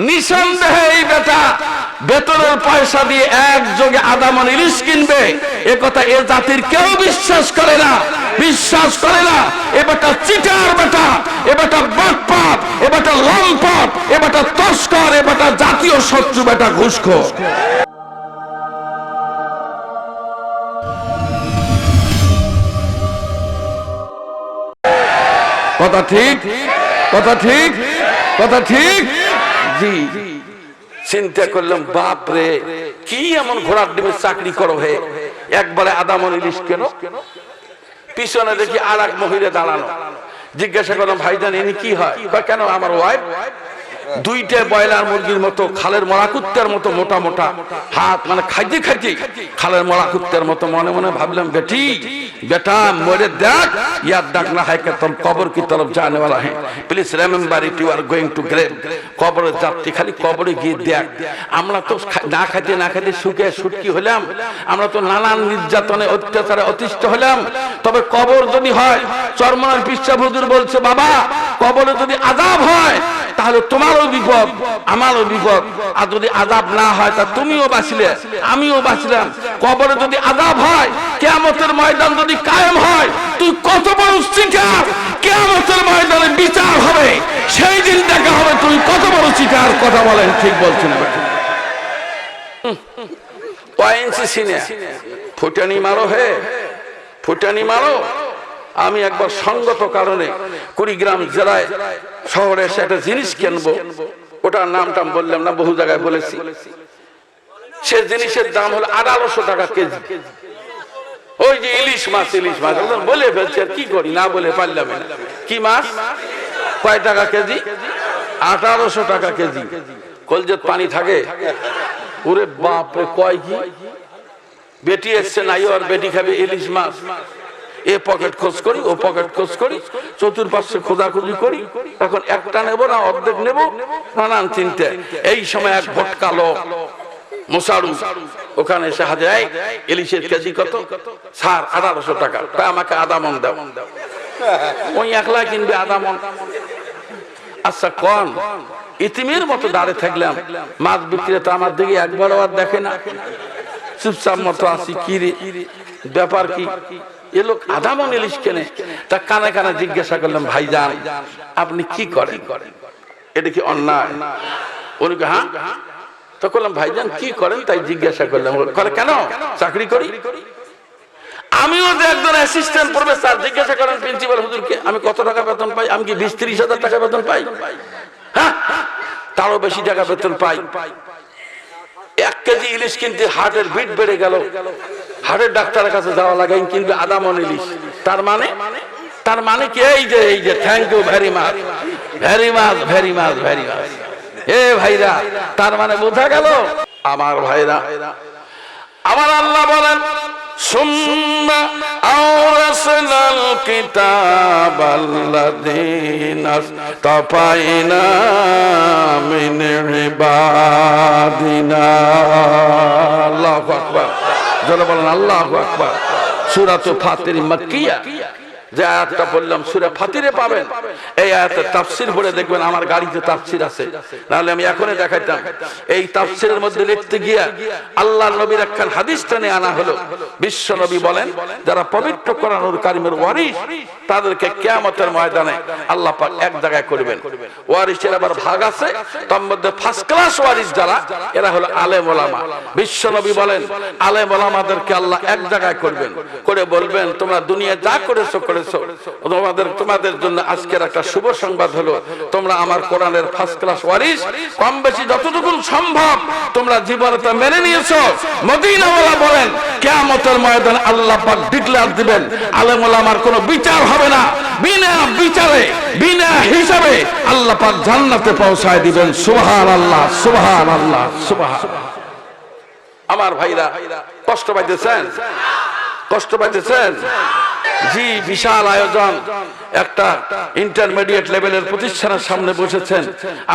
নিঃসন্দেহে এই বেটা বেতনের পয়সা দিয়ে একযোগে আদামান ইলিশ কিনবে, এ কথা এ জাতির কেউ বিশ্বাস করে না, বিশ্বাস করে না। এ বেটা চিটার বেটা, এ বেটা বাটপার, এ বেটা লম্পট, এ বেটা তস্কর, এ বেটা জাতীয় শত্রু, বেটা ঘুষখোর। কথা ঠিক, কথা ঠিক, কথা ঠিক। জি, চিন্তা করলাম বাপ রে, কি এমন ঘোড়ার ডিমের চাকরি করো হে, একবারে আদামান ইলিশ কেন? পিছনে দেখি আর এক মহিলা দাঁড়ানো। জিজ্ঞাসা করলাম ভাইজান ইনি কি হয়? কেন? আমার ওয়াইফ। দুইটা বয়লার মুরগির মতো, খালের মরা কুত্তার মতো মোটা মোটা হাত, মানে খাইতে খাইতে খালের মরা কুত্তার মতো। মনে মনে ভাবলাম বেটি বেটা মরে দেখ, ইয়াদ ডাক না হয় তোর কবর কি তরফ জানে वाला है, please remember it, you are going to grave. কবরের যাত্রী, খালি কবরে গিয়ে দেখ। আমরা তো না খাইতে না খাইতে শুকে সুটকি হলাম, আমরা তো নানান নির্যাতনে অত্যাচারে অতিষ্ঠ হলাম। তবে কবর যদি হয়, চরমনার পিসা হুজুর বলছে বাবা কবরে যদি আযাব হয় তাহলে তোমারও বিপদ আমারও বিপদ, আর যদি আযাব না হয় তা তুমিও বাঁচলে আমিও বাঁচলাম। কবরে যদি আযাব হয়, কিয়ামতের ময়দান যদি কায়েম হয়, তুই কত বড় চিটার, কিয়ামতের ময়দানে বিচার হবে, সেই দিন দেখা হবে তুই কত বড় চিটার। কথা বলেন ঠিক বলছেন? ওয়াইনসি সিনে ফুটানি মারো হে, ফুটানি মারো। আমি একবার সঙ্গত কারণে কুড়িগ্রাম জেলায় শহরে এসে একটা জিনিস কিনবো, ওটার নাম টাম বললাম না, বহু জায়গায় বলেছি। সে জিনিসের দাম হলো 1800 টাকা কেজি। ওই যে ইলিশ মাছ, ইলিশ মাছ বলে ফেলছে, কি করি না বলে পারলাম না। কি মাছ? কয় টাকা কেজি? 1800 টাকা কেজি। কলজের পানি থাকে। ওরে বাপ রে, কয় কি বেটি এসছে নাই, আর বেটি খাবে ইলিশ মাছ। এ পকেট খোঁজ করি, ও পকেট খোঁজ করি, চতুর্পাশে খোঁজাখুঁজি করি, এখন একটা নেবো না অর্ধেক নেবো, নানান চিন্তা। এই সময় এক ভটকা লোক মোসারু ওখানে এসে হাজির। ইলিশের কেজি কত? স্যার 1800 টাকা। আমাকে আধা মন দাও। ওই একলা কিনবে আধা মন। আচ্ছা কোন ইতিমের মতো দাঁড়িয়ে থাকলাম, মাছ বিক্রেতা আমার দিকে একবারও আর দেখে না, চুপচাপ মতো আসি। কি রে ব্যাপার কি? এ লোক আধা মন ইলিশ কেনে। তা কানে কানে জিজ্ঞাসা করলাম ভাইজান আপনি কি করেন, এটা কি অন্যায়? উনি হ্যাঁ। তো বললাম ভাইজান কি করেন তাই জিজ্ঞাসা করলাম। কেন? চাকরি করি। আমিও যে একজন অ্যাসিস্ট্যান্ট প্রফেসর। জিজ্ঞাসা করেন প্রিন্সিপাল হুজুরকে আমি কত টাকা বেতন পাই? আমি কি 20-30 হাজার টাকা বেতন পাই? হ্যাঁ, তারও বেশি টাকা বেতন পাই। 1 কেজি ইলিশ কিনতে হার্টের বিট বেড়ে গেল, হার্টের ডাক্তারের কাছে যাওয়া লাগে, কিন্তু আধা মন ইলিশ। তার মানে কি? এই যে thank you very much, very much, very much, very much. এ ভাইরা, তার মানে বোঝা গেল আমার ভাইরা, আমার আল্লাহ বলেন সুম্মা আওরাসনাল কিতাবাল্লাযীনা তাফাইনা মিন ইবাদিনা। আল্লাহু আকবার। যারা বলেন আল্লাহু আকবার। সূরাতুল ফাতির মাক্কিয়া, যে আয়াতটা বললাম সূরা ফাতিরে পাবেন। এই আয়াতের তাফসীর পড়ে দেখবেন, আমার গাড়িতে তাফসীর আছে, নাহলে আমি এখনই দেখাইতাম। এই তাফসীরের মধ্যে লিখতে গিয়া আল্লাহর নবীর একখান হাদিস টেনে আনা হলো। বিশ্ব নবী বলেন যারা পবিত্র কোরআনুল কারীমের ওয়ারিস, তাদেরকে কিয়ামতের ময়দানে আল্লাহ পাক এক জায়গায় করবেন। ওয়ারিসের আবার ভাগ আছে, তার মধ্যে ফার্স্ট ক্লাস ওয়ারিস যারা, এরা হলো আলেম ওলামা। বিশ্ব নবী বলেন আলেম ওলামাদেরকে আল্লাহ এক জায়গায় করবেন, করে বলবেন তোমরা দুনিয়া যা করেছো তোমাদের জন্য আজকের একটা শুভ সংবাদ হলো, তোমরা আমার কোরআনের ফার্স্ট ক্লাস ওয়ারিস। কম বেশি যতটুকু সম্ভব তোমরা জীবনে তা মেনে নিয়েছো। মদিনাওয়ালা বলেন কিয়ামতের ময়দানে আল্লাহ পাক ডিক্লেয়ার দিবেন আলেম ওলামার কোনো বিচার হবে না, বিনা বিচারে বিনা হিসাবে আল্লাহ পাক জান্নাতে পৌঁছায় দিবেন। সুবহানাল্লাহ, সুবহানাল্লাহ, সুবহানাল্লাহ। আমার ভাইরা কষ্ট পাইতেছেন? কষ্ট পাইতেছেন? জি, বিশাল আয়োজন, একটা ইন্টারমিডিয়েট লেভেলের প্রতিষ্ঠানের সামনে বসেছেন।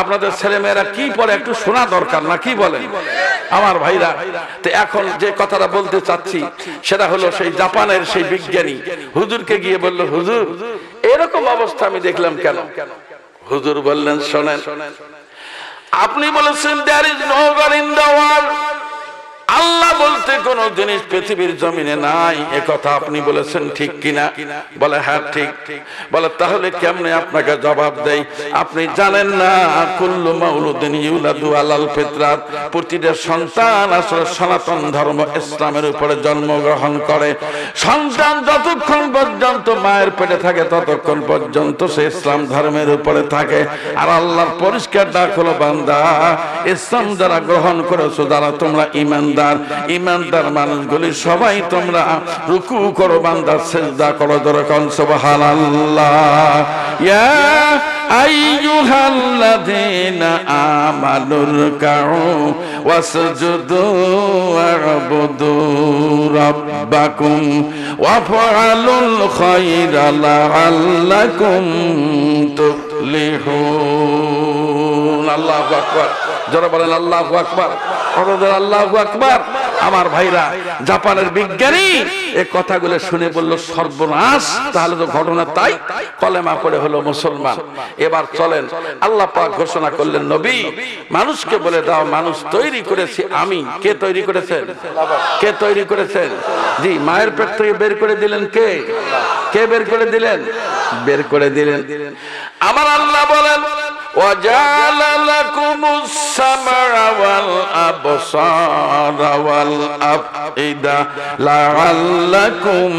আপনাদের ছেলেমেয়েরা কি পড়ে একটু শোনা দরকার না, কি বলেন আমার ভাইরা? তো এখন যে কথাটা বলতে চাচ্ছি সেটা হলো সেই জাপানের সেই বিজ্ঞানী হুজুরকে গিয়ে বলল, হুজুর এরকম অবস্থা আমি দেখলাম কেন? হুজুর বললেন শোনেন, আপনি বলেছেন there is no God in the world, আল্লাহ বলতে কোন জিনিস পৃথিবীর জমিনে নাই, এ কথা আপনি বলেছেন ঠিক কিনা? বলে হ্যাঁ ঠিক। বলে তাহলে কেমনে আপনাকে জবাব দেই? আপনি জানেন না কুল্লু মাউলুদিন ইউলাদু আলাল ফিতরাত, প্রতিটা সন্তান আসলে সনাতন ধর্ম ইসলামের উপরে জন্মগ্রহণ করে। সন্তান যতক্ষণ পর্যন্ত মায়ের পেটে থাকে ততক্ষণ পর্যন্ত সে ইসলাম ধর্মের উপরে থাকে। আর আল্লাহর পরিষ্কার ডাক হলো, বান্দা ইসলাম যারা গ্রহণ করেছো, যারা তোমরা ইমানদার মানুষগুলি সবাই তোমরা রুকু করো, বান্দা সিজদা করো, দরকার সুবহানাল্লাহ। ইয়া আইয়ুহাল্লাযীনা আমানুরকাউ ওয়াসজুদু ওয়া'বুদু রাব্বাকুম ওয়াফআলুল খায়রা লাআল্লাকুম তুফলিহুন। আল্লাহু আকবার, যারা বলেন আল্লাহু আকবার, আল্লাহু আকবার। আমার ভাইরা, জাপানের বিজ্ঞানী এই কথাগুলো শুনে বলল সর্বনাশ, তাহলে তো ঘটনা তাই, কলেমা পড়ে হলো মুসলমান। এবার চলেন, আল্লাহ পাক ঘোষণা করলেন, নবী মানুষকে বলে দাও মানুষ তৈরি করেছি আমি। কে তৈরি করেছেন? কে তৈরি করেছেন? জি, মায়ের পেট থেকে বের করে দিলেন কে? কে বের করে দিলেন? বের করে দিলেন। আমার আল্লাহ বলেন, وَجَعَلَ لَكُمُ السَّمْعَ وَالْأَبْصَارَ وَالْأَفْئِدَةَ لَعَلَّكُمْ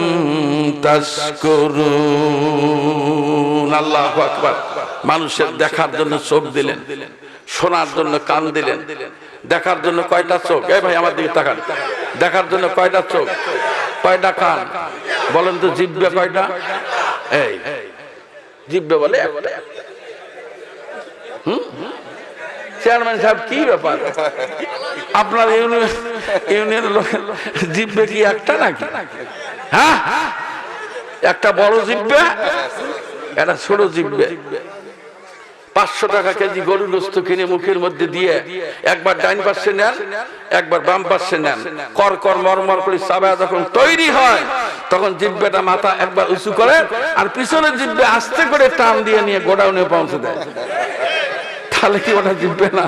تَشْكُرُونَ। আল্লাহু আকবার। মানুষের দেখার জন্য চোখ দিলেন, শোনার জন্য কান দিলেন। দেখার জন্য কয়টা চোখ? এই ভাই আমার দিকে তাকান। দেখার জন্য কয়টা চোখ, কয়টা কান? বলেন তো জিহ্বা কয়টা? এই জিহ্বা বলে একটা। চেয়ারম্যান সাহেব কি ব্যাপার, আপনার ইউনিয়নের লোকের জিহ্বা কি একটা নাকি? হ্যাঁ, একটা বড় জিহ্বা, একটা ছোট জিহ্বা। 500 টাকা কেজি গরুর গোশত কিনে মুখের মধ্যে দিয়ে একবার ডাইন পাশে নেন, একবার বাম পাশে নেন, কর কর মরমর করে চাবায় যখন তৈরি হয় তখন জিহ্বাটা মাথা একবার উঁচু করে আর পিছনের জিহ্বা আস্তে করে টান দিয়ে নিয়ে গোডাউনে পৌঁছে দেয়। তাহলে কি ওটা জিতবে না?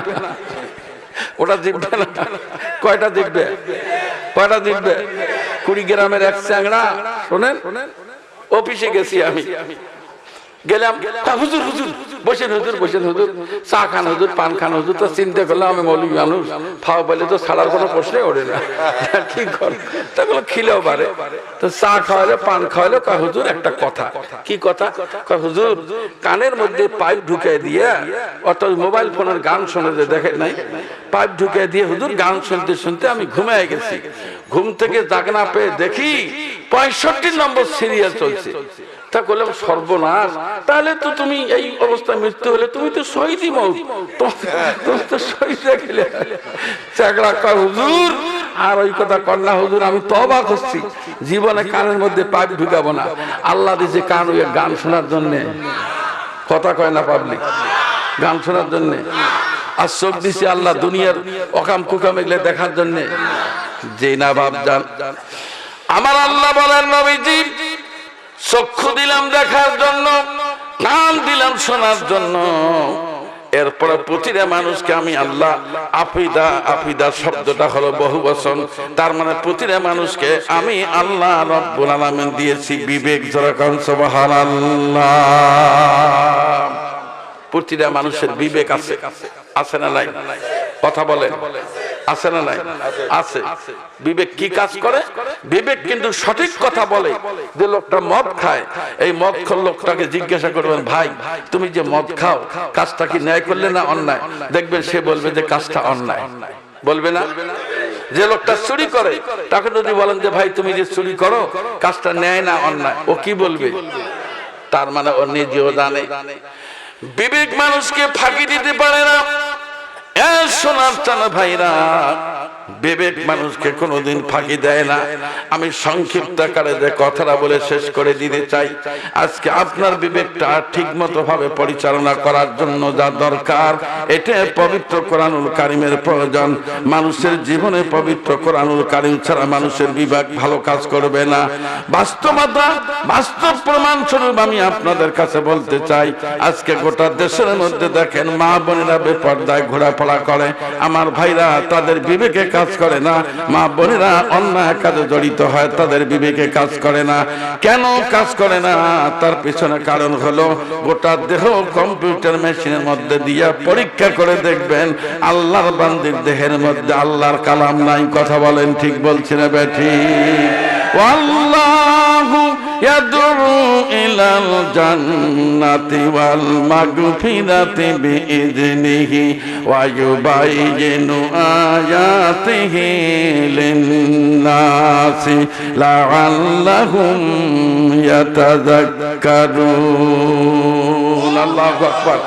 ওটা জিতবে না। কয়টা জিতবে? কয়টা জিতবে? 20 গ্রামের এক চ্যাংড়া, শোনেন, অফিসে গেছি আমি, গেলাম, হুজুর হুজুর বসেন, হুজুর বসেন, হুজুর চা খান, হুজুর পান খান, হুজুর। তো চিন্তা করলাম আমি মৌলিক মানুষ, ফাও বলে তো ছাড়ার কোনো প্রশ্নই ওঠে না, কি কর? তাগুলো খিলেও পারে। তো চা খাওয়ালে, পান খাওয়ালে, কয় হুজুর একটা কথা। কি কথা? কয় হুজুর কানের মধ্যে পাইপ ঢুকে দিয়ে, অর্থাৎ মোবাইল ফোনের গান শুনে যে দেখে নাই, পাইপ ঢুকে দিয়ে হুজুর গান শুনতে শুনতে আমি ঘুমিয়ে গেছি। ঘুম থেকে জাগনা পেয়ে দেখি 65 নম্বর সিরিয়াল চলছে। তা করলাম সর্বনাশ, তাহলে তো তুমি এই অবস্থায় মৃত্যু হলে তুমি তো শহীদই মউত, তুমি তো শহীদ গেলে। চাকরা কয় হুজুর আর ওই কথা কর না হুজুর, আমি তওবা করছি, জীবনে কানের মধ্যে পাইপ ঢুকাবো না। আল্লাহ দিয়েছে কান ওই গান শোনার জন্য, কথা কয় না পাবলিক, গান শোনার জন্য। আর চোখ দিছে আল্লাহ দুনিয়ার অকাম কুকাম এগুলো দেখার জন্য। যে না বাপজান, আমার আল্লাহ বলেন নবীজি চক্ষু দিলাম দেখার জন্য, কান দিলাম শোনার জন্য। এরপরে প্রতিটা মানুষকে আমি আল্লাহ আফিদা, আফিদা শব্দটা হলো বহুবচন, তার মানে প্রতিটা মানুষকে আমি আল্লাহ রব্বুল আলামিন দিয়েছি বিবেক। যেরকম সুবহানাল্লাহ, প্রতিটা মানুষের বিবেক আছে, আছে না নাই? কথা বলে আছে না নাই? আছে। বিবেক কি কাজ করে? বিবেক কিন্তু সঠিক কথা বলে। যে লোকটা মদ খায়, এই মদ খাওয়া লোকটাকে জিজ্ঞাসা করবেন, ভাই তুমি যে মদ খাও কাজটা কি ন্যায় করলে না অন্যায়? দেখবেন সে বলবে যে কাজটা অন্যায়, বলবে না? যে লোকটা চুরি করে তাকে যদি বলেন যে ভাই তুমি যে চুরি করো কাজটা ন্যায় না অন্যায়, ও কি বলবে? তার মানে ও নিজেও জানে। বিবেক মানুষকে ফাঁকি দিতে পারে না। সোনা সোনার চানা ভাইরা, বিবেক মানুষকে কোনোদিন ফাঁকি দেয় না। আমি সংক্ষিপ্ত আকারে যে কথাটা বলে শেষ করে দিতে চাই, আজকে আপনার বিবেকটা ঠিক মতো ভাবে পরিচালনা করার জন্য যা দরকার, এটা পবিত্র কোরআনুল কারীমের প্রয়োজন। মানুষের জীবনে পবিত্র কোরআনুল কারীম ছাড়া মানুষের বিবেক ভালো কাজ করবে না। বাস্তবতা, বাস্তব প্রমাণ স্বরূপ আমি আপনাদের কাছে বলতে চাই, আজকে গোটা দেশের মধ্যে দেখেন মা বোনেরা বেপরদায় ঘোরাফেরা করে। আমার ভাইরা, তাদের বিবেকে কাজ করে না। মা বোনেরা অন্যায় কাজে জড়িত হয়, তাদের বিবেকে কাজ করে না। কেন কাজ করে না? তার পিছনে কারণ হলো গোটা দেহ কম্পিউটার মেশিনের মধ্যে দিয়া পরীক্ষা করে দেখবেন আল্লাহর বান্দির দেহের মধ্যে আল্লাহর কালাম নাই। কথা বলেন, ঠিক বলছি না বেঠিক? ওয়াল্লাহু ইয়াদউ ইলাল জান্নাতি ওয়াল মাগফিরাতি বিইذনিহি ওয়া ইউবাইয়িনু আয়াতিহি লিন-নাসি লাআল্লাহুম ইয়াতাযাক্কারুন। আল্লাহু আকবার।